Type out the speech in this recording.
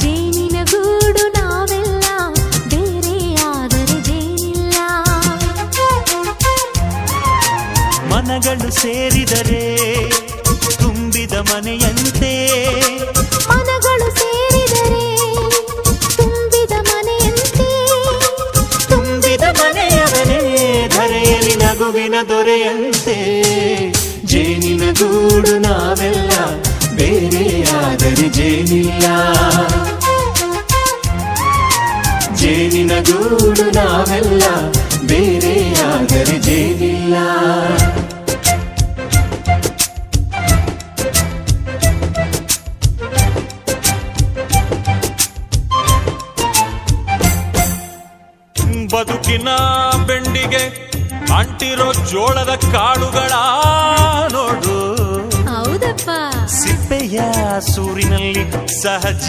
ಜೇನಿನ ಗೂಡು ನಾವೆಲ್ಲ, ಬೇರೆ ಆದರೆ ಜೇನಿಲ್ಲ. ಮನಗಳು ಸೇರಿದರೆ ತುಂಬಿದ ಮನೆಯಂತೆ, ಮನಗಳು ಸೇರಿದರೆ ತುಂಬಿದ ಮನೆಯಂತೆ. ತುಂಬಿದ ಮನೆಯವನೇ ಧರೆಯಲ್ಲಿ ನಗುವಿನ ದೊರೆಯಂತೆ. ಜೇನಿನ ಗೂಡು ನಾವೆಲ್ಲ, ಬೇರೆಯಾದರೆ ಜೇನಿಲ್ಲ. ಜೇನಿನ ಗೂಡು ನಾವೆಲ್ಲ, ಬೇರೆಯಾದರೆ ಜೇನಿಲ್ಲ. ಬದುಕಿನ ಬೆಂಡಿಗೆ ಅಂಟಿರೋ ಜೋಳದ ಕಾಳುಗಳ ನೋಡು. ಹೌದಪ್ಪ. ಸಿಪ್ಪೆಯ ಸೂರಿನಲ್ಲಿ ಸಹಜ